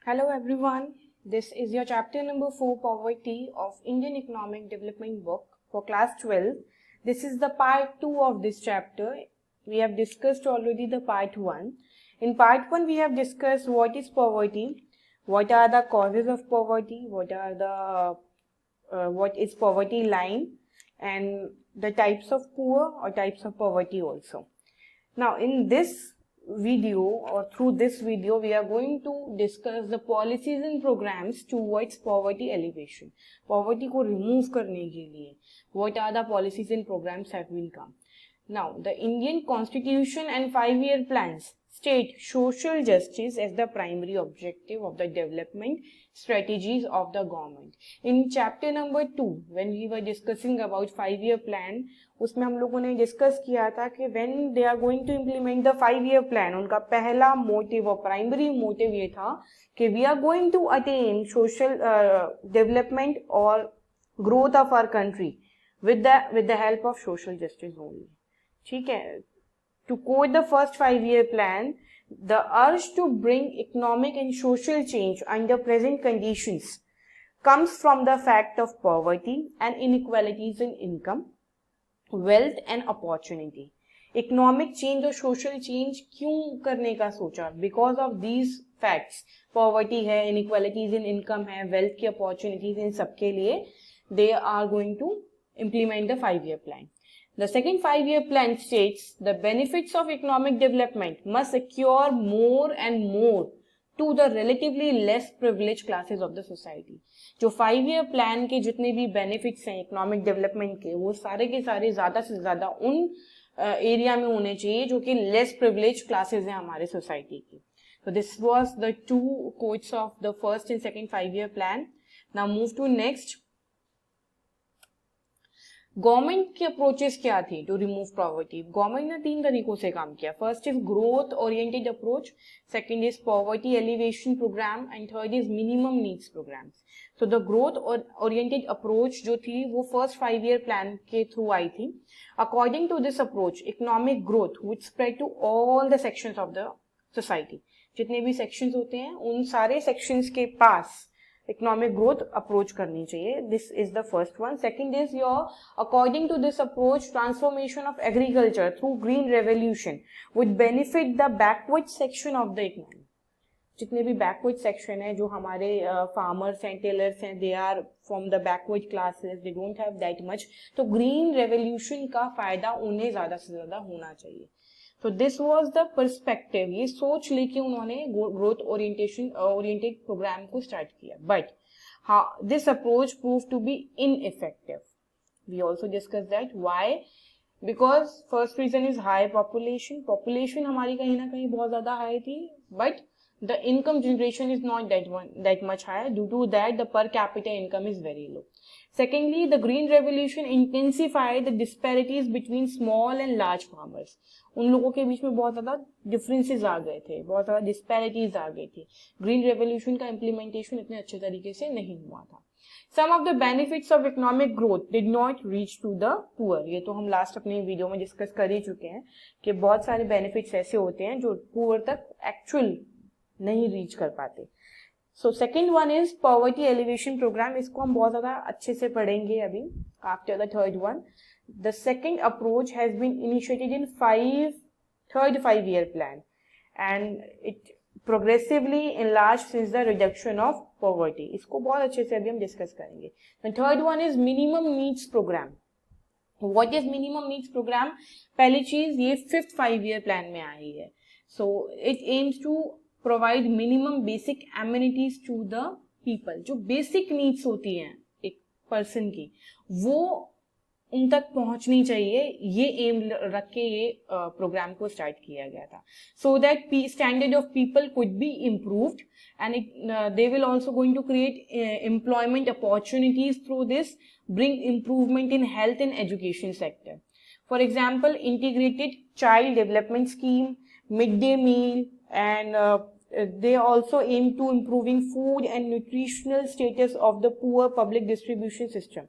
Hello everyone, this is your chapter number 4 Poverty of Indian Economic Development book for class 12. This is the part 2 of this chapter. We have discussed already the part 1. In part 1 we have discussed what is poverty, what are the causes of poverty, what is poverty line, and the types of poor or types of poverty also. Now in this video or through this video we are going to discuss the policies and programs towards poverty alleviation. Poverty को remove करने के लिए what are the policies and programs have been come. Now the Indian Constitution and 5-year plans state social justice as the primary objective of the development strategies of the government. In chapter number 2 when we were discussing about 5-year plan, उसमें हम लोगों ने discuss किया था कि when they are going to implement the 5-year plan, उनका पहला motive और प्राइमरी मोटिव ये था कि we are going to attain social development or growth of our country with the help of social justice only. ठीक है. To quote the first 5-year plan, the urge to bring economic and social change under present conditions comes from the fact of poverty and inequalities in income, wealth and opportunity. Economic change और social change क्यों करने का सोचा? Because of these facts, poverty है, inequalities in income है, wealth की opportunities इन सबके लिए they are going to implement the 5-year plan. The second 5-year plan states the benefits of economic development must accrue more and more to the relatively less privileged classes of the society. जो 5-year plan के जितने भी benefits हैं economic development के, वो सारे के सारे ज़्यादा से ज़्यादा उन एरिया में होने चाहिए जो कि less privileged classes हैं हमारे society की. So this was the two quotes of the first and second 5-year plan. Now move to next. Government की अप्रोचेस क्या थी टू रिमूव पॉवर्टी? गवर्नमेंट ने 3 तरीकों से काम किया. First is growth oriented approach, second is poverty alleviation program and third is minimum needs programs. So the growth oriented approach जो थी वो फर्स्ट 5-year प्लान के थ्रू आई थी. According to this approach economic growth would spread to all the sections of the society. जितने भी sections होते हैं उन सारे सेक्शंस के पास इकोनॉमिक ग्रोथ अप्रोच करनी चाहिए. This is the first one. Second is your according to this approach transformation of agriculture through green revolution would benefit the backward section of the economy. जितने भी backward section है, जो हमारे farmers हैं, tailors हैं, they are from the backward classes, they don't have that much. तो green revolution का फायदा उन्हें ज्यादा से ज्यादा होना चाहिए. तो दिस वॉज द परस्पेक्टिव. ये सोच लेके उन्होंने ग्रोथ ओरिएंटेड प्रोग्राम को स्टार्ट किया. बट हाँ, this approach prove to be ineffective. We also discuss that. Why? Because first reason is high population. Population हमारी कहीं ना कहीं बहुत ज्यादा हाई थी, but the income generation is not that much higher. Due to that, the per capita income is very low. Secondly, the green revolution intensified the disparities between small and large farmers. उन लोगों के बीच में बहुत ज्यादा differences आ गए थे, बहुत ज्यादा डिस्पैरिटीज आ गई थी. ग्रीन रेवोल्यूशन का इम्प्लीमेंटेशन इतने अच्छे तरीके से नहीं हुआ था. Some of the benefits of economic growth did not reach to the poor. ये तो हम लास्ट अपने वीडियो में डिस्कस कर ही चुके हैं कि बहुत सारे बेनिफिट्स ऐसे होते हैं जो पुअर तक एक्चुअल नहीं रीच कर पाते. So second one is poverty alleviation program. इसको हम बहुत ज्यादा अच्छे से पढ़ेंगे अभी after the third one. The second approach has been initiated in third 5-year plan and it progressively enlarged since the reduction of poverty. इसको बहुत अच्छे से अभी हम डिस्कस करेंगे. The third one is minimum needs program. What is minimum needs program? पहली चीज, ये 5th 5-year प्लान में आई है. So it aims to provide minimum basic amenities to the people. जो basic needs होती हैं एक person की, वो उन तक पहुंचनी चाहिए. ये एम रख के ये प्रोग्राम को स्टार्ट किया गया था. So that standard of people could be improved and they will also going to create employment opportunities through this, bring improvement in health and education sector. For example, integrated child development scheme, midday meal, and they also aim to improving food and nutritional status of the poor public distribution system.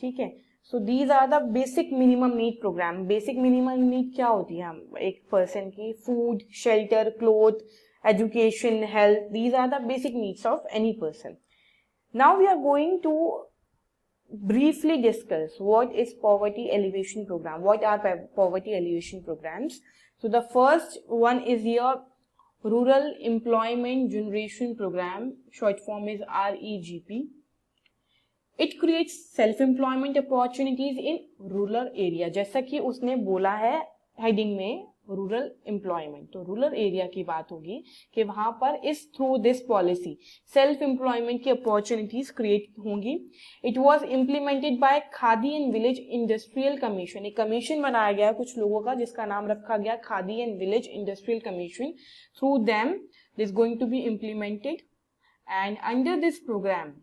ठीक है. So these are the basic minimum need program. Basic minimum need क्या होती है? हम एक person की food, shelter, cloth education, health. These are the basic needs of any person. Now we are going to briefly discuss what is poverty alleviation program. What are poverty alleviation programs? So the first one is your Rural Employment Generation Program, short form is REGP. It creates self-employment opportunities in rural area. जैसा कि उसने बोला है heading में rural employment, तो rural area की बात होगी कि वहां पर इस through this policy self employment की अपॉर्चुनिटीज क्रिएट होंगी. It was implemented by Khadi and village industrial commission. एक कमीशन बनाया गया कुछ लोगों का जिसका नाम रखा गया Khadi and village industrial commission. Through them this going to be implemented and under this program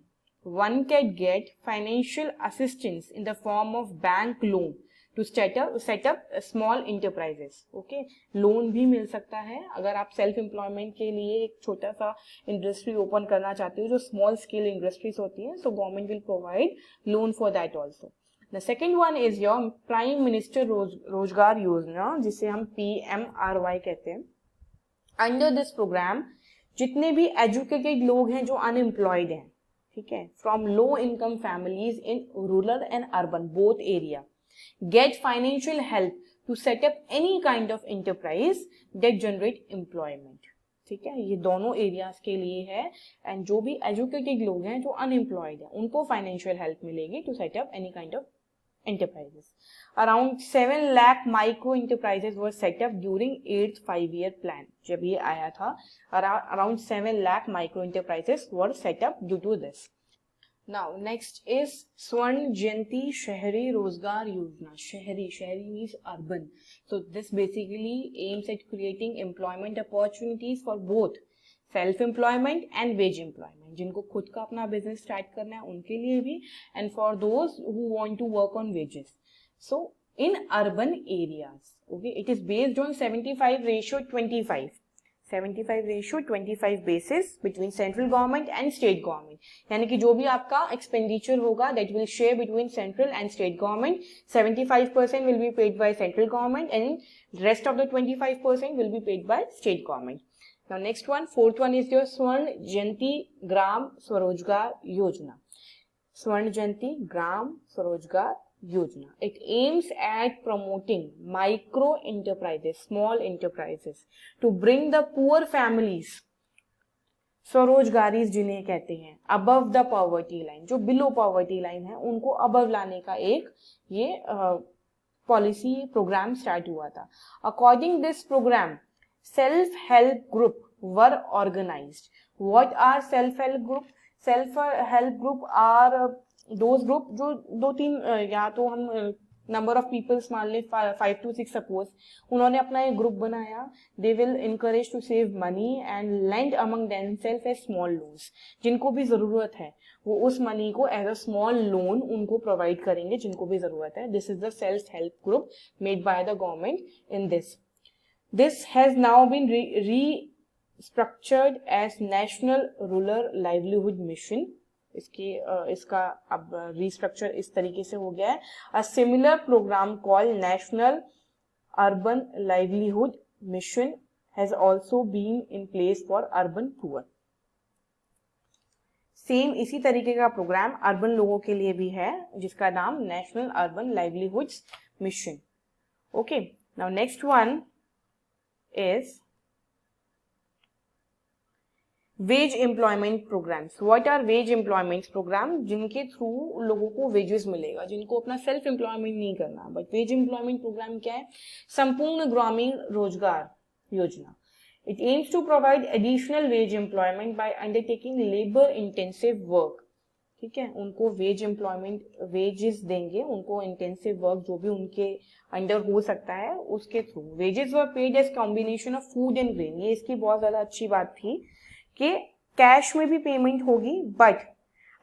one can get financial assistance in the form of bank loan to set up small enterprises. Okay, loan भी मिल सकता है अगर आप self employment के लिए एक छोटा सा इंडस्ट्री ओपन करना चाहते हो जो स्मॉल स्केल इंडस्ट्रीज होती हैं. So government will provide loan for that also. The second one is your prime minister रोजगार योजना, जिसे हम PMRY कहते हैं. अंडर दिस प्रोग्राम जितने भी एजुकेटेड लोग हैं जो अनएम्प्लॉयड हैं, ठीक है, from low income families in rural and urban both area, get financial help to set up any kind of enterprise that generate employment. ठीक है, ये दोनों एरियाज के लिए है. एंड जो भी एजुकेटेड लोग हैं जो अनएम्प्लॉयड हैं उनको फाइनेंशियल हेल्प मिलेगी to set up any kind of enterprises. Around 7 lakh micro enterprises were set up during 8th 5-year plan. जब ये आया था around 7 lakh micro enterprises were set up due to this. Now next is Swर्ण Jayanti शहरी रोजगार योजना. शहरी means urban. So this basically aims at creating employment opportunities for both self employment and veg employment. जिनको खुद का अपना business start करना है उनके लिए भी, and for those who want to work on wages. So in urban areas, okay, it is based on 75:25. 75:25 basis between central government and state government. यानी कि जो भी आपका एक्सपेंडिचर होगा that will share between central and state government. 75% will be paid by central government and rest of the 25% will be paid by state government. Now next one, fourth one is your Swर्ण Jayanti Gram Swarojgar Yojana. Swर्ण Jayanti Gram Swarojgar Yojana. It aims at promoting micro enterprises, small enterprises, to bring the poor families, स्वरोजगारीज जिन्हें कहते हैं, above the poverty line. जो below poverty line है उनको above लाने का एक ये पॉलिसी प्रोग्राम स्टार्ट हुआ था. According this program, self-help group were organized. What are self-help group? Self-help group are those group जो 2-3 या तो हम नंबर ऑफ पीपल्स मान ले 5 to 6 सपोज, उन्होंने अपना एक ग्रुप बनाया. They will encourage to save money and lend among themselves as small loans. जिनको भी जरूरत है वो उस मनी को एज अ स्मॉल लोन उनको प्रोवाइड करेंगे जिनको भी जरूरत है. This is the self help group made by the government in this. This has now been restructured as National Rural Livelihood Mission. इसका अब restructure इस तरीके से हो गया है. A similar program called National Urban Livelihood Mission has also been in place for urban poor. Same इसी तरीके का प्रोग्राम अर्बन लोगों के लिए भी है जिसका नाम national urban livelihoods mission. Okay, now next one is wage employment programs. What are wage employment program? जिनके थ्रू लोगों को वेजेस मिलेगा, जिनको अपना सेल्फ एम्प्लॉयमेंट नहीं करना. बट वेज एम्प्लॉयमेंट प्रोग्राम क्या है? संपूर्ण ग्रामीण रोजगार योजना. It aims to provide additional wage employment by undertaking labor intensive work. ठीक है, उनको वेज एम्प्लॉयमेंट वेजेस देंगे, उनको इंटेंसिव वर्क जो भी उनके अंडर हो सकता है उसके थ्रू. Wages were paid as combination of food and grain. ये इसकी बहुत ज्यादा अच्छी बात थी कि कैश में भी पेमेंट होगी बट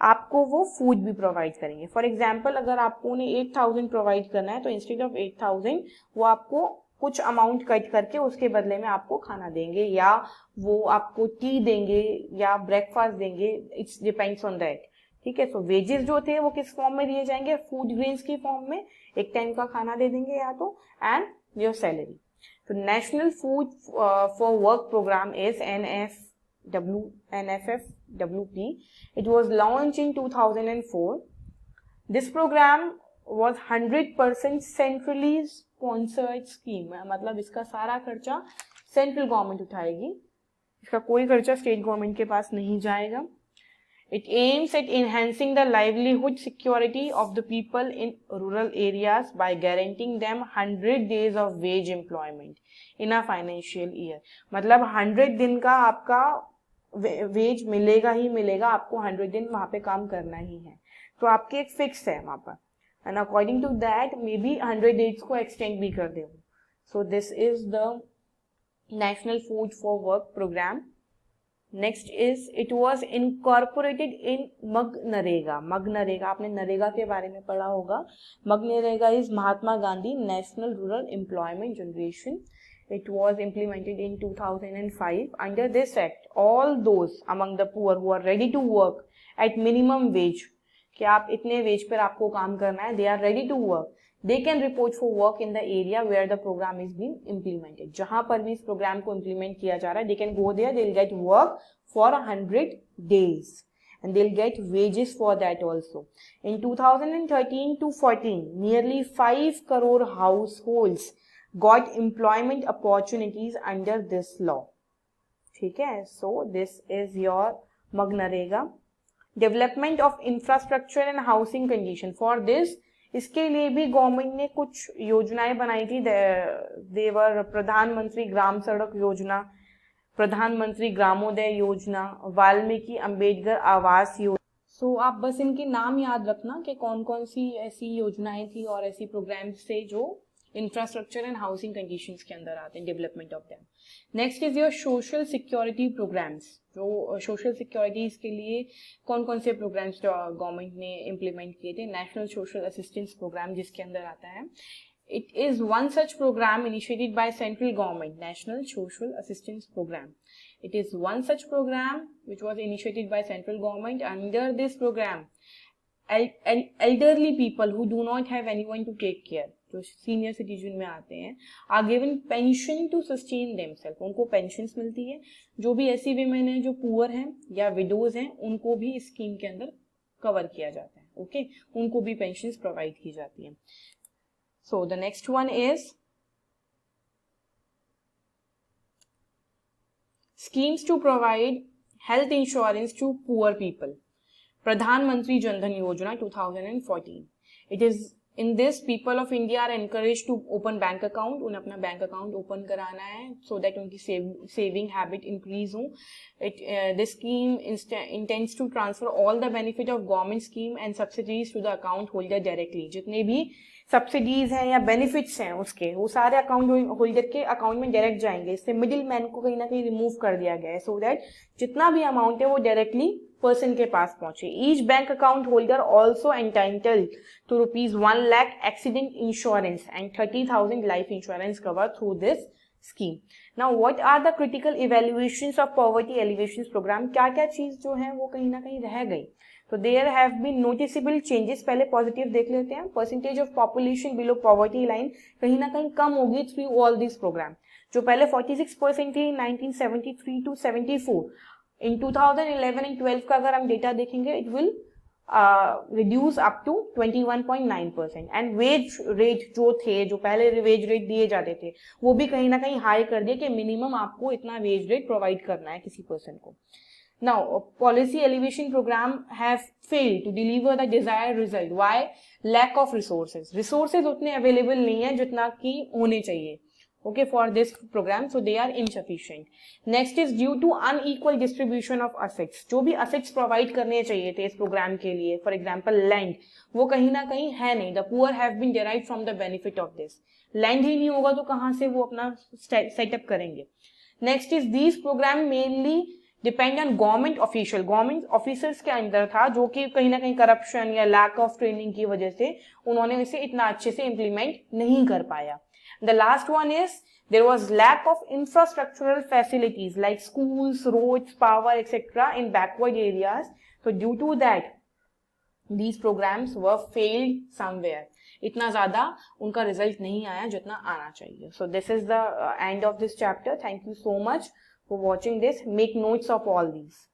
आपको वो फूड भी प्रोवाइड करेंगे. फॉर एग्जाम्पल अगर आपको उन्हें 8,000 प्रोवाइड करना है तो इंस्टेड ऑफ 8,000 वो आपको कुछ अमाउंट कट करके उसके बदले में आपको खाना देंगे या वो आपको टी देंगे या ब्रेकफास्ट देंगे. It's depends on that. ठीक है, सो वेजेस जो थे वो किस फॉर्म में दिए जाएंगे? फूड ग्रेन्स की फॉर्म में. एक टाइम का खाना दे देंगे या तो, एंड योर सैलरी. तो national food for work program is NFFWP. It was launched in 2004. This program was 100% centrally sponsored scheme. मतलब इसका सारा खर्चा सेंट्रल गवर्नमेंट उठाएगी, इसका कोई खर्चा स्टेट गवर्नमेंट के पास नहीं जाएगा. It aims at enhancing the livelihood security of the people in rural areas by guaranteeing them 100 days of wage employment in a financial year. मतलब 100 दिन का आपका वेज मिलेगा ही मिलेगा, आपको 100 दिन वहाँ पे काम करना ही है, तो आपकी एक फिक्स है वहाँ पर, and according to that may be 100 days को एक्सटेंड भी कर दे. So this is the national food for work programme. Next is it was incorporated in MGNREGA. MGNREGA, आपने नरेगा के बारे में पढ़ा होगा. MGNREGA is Mahatma Gandhi national rural employment generation. It was implemented in 2005. Under this act, all those among the poor who are ready to work at minimum wage, कि आप इतने veg पर आपको काम करना है, they are ready to work, they can report for work in the area where the program is being implemented. जहाँ पर भी इस प्रोग्राम को इम्प्लीमेंट किया जा रहा है, they can go there, they'll get work for 100 days and they'll get wages for that also. In 2013 to 14, nearly 5 crore households got employment opportunities under this law. ठीक है, so this is your MGNREGA. Development of infrastructure and housing condition. For this, इसके लिए भी government ने कुछ योजनाएं बनाई थी. देवर प्रधानमंत्री ग्राम सड़क योजना, प्रधानमंत्री ग्रामोदय योजना, वाल्मीकि अंबेडकर आवास योजना. सो आप बस इनके नाम याद रखना कि कौन कौन सी ऐसी योजनाएं थी और ऐसी प्रोग्राम्स थे जो इंफ्रास्ट्रक्चर एंड हाउसिंग कंडीशंस के अंदर आते हैं, development of them. Next is your social security programs. जो सोशल सिक्योरिटीज के लिए कौन कौन से प्रोग्राम्स गवर्नमेंट ने इम्प्लीमेंट किए थे. नेशनल सोशल असिस्टेंस प्रोग्राम जिसके अंदर आता है. It is one such program initiated by central government, national social assistance program. It is one such program which was initiated by central government. Under this program, elderly people who do not have anyone to take care, जो senior citizen में आते हैं, are given pension to sustain themselves. उनको pensions मिलती है. जो भी ऐसी वीमेन है जो पुअर हैं या विडोज हैं, उनको भी इस स्कीम के अंदर कवर किया जाता है. ओके, उनको भी पेंशंस प्रोवाइड की जाती है. So the next one is schemes to provide health insurance to poor people. Pradhan Mantri Jan Dhan Yojana 2014. It is in this people of India are encouraged to open bank account. उन्हें अपना bank account open कराना है so that उनकी saving habit increase हो. This scheme intends to transfer all the benefit of government scheme and subsidies to the account holder directly. जितने भी subsidies हैं या बेनिफिट्स हैं उसके, वो सारे अकाउंट होल्डर के अकाउंट में डायरेक्ट जाएंगे. इससे मिडिल मैन को कहीं ना कहीं रिमूव कर दिया गया है सो दैट जितना भी अमाउंट है वो डायरेक्टली पर्सन के पास पहुंचे. Each bank account holder also entitled to ₹1 lakh accident insurance and 30,000 life insurance cover through this scheme. Now what are the critical evaluations of poverty alleviation program? क्या क्या चीज जो है वो कहीं ना कहीं रह गई. तो there have been noticeable changes. पहले पॉजिटिव देख लेते हैं. Percentage of population below poverty line कहीं ना कहीं कम होगी थ्रू ऑल दिस प्रोग्राम. जो पहले 46% थी 1973 to 74, इन 2011 एंड 12 का अगर हम डेटा देखेंगे it will reduce up to 21.9%. And wage rate जो थे, जो पहले वेज रेट दिए जाते थे, वो भी कहीं ना कहीं हाई कर दिए कि मिनिमम आपको इतना वेज रेट प्रोवाइड करना है किसी पर्सन को. Now, policy elevation program have failed to deliver the desired result. Why? Lack of resources. Resources उतने available नहीं है जितना कि होने चाहिए. Okay, for this program, so they are insufficient. Next is due to unequal distribution of assets. जो भी assets provide करने चाहिए थे इस program के लिए, for example land, वो कहीं ना कहीं है नहीं. The poor have been derived from the benefit of this. Land ही नहीं होगा तो कहाँ से वो अपना setup करेंगे. Next is these program mainly depend on government official. Government officers के अंदर था जो कि कहीं ना कहीं करप्शन या लैक ऑफ ट्रेनिंग की वजह से उन्होंने इसे इतना अच्छे से इम्प्लीमेंट नहीं कर पाया. The last one is there was lack of infrastructural facilities like schools, roads, power etcetera in backward areas. तो due to that these programs were failed somewhere. इतना ज़्यादा उनका रिजल्ट नहीं आया जितना आना चाहिए. So this is the end of this chapter. Thank you so much for watching this. Make notes of all these.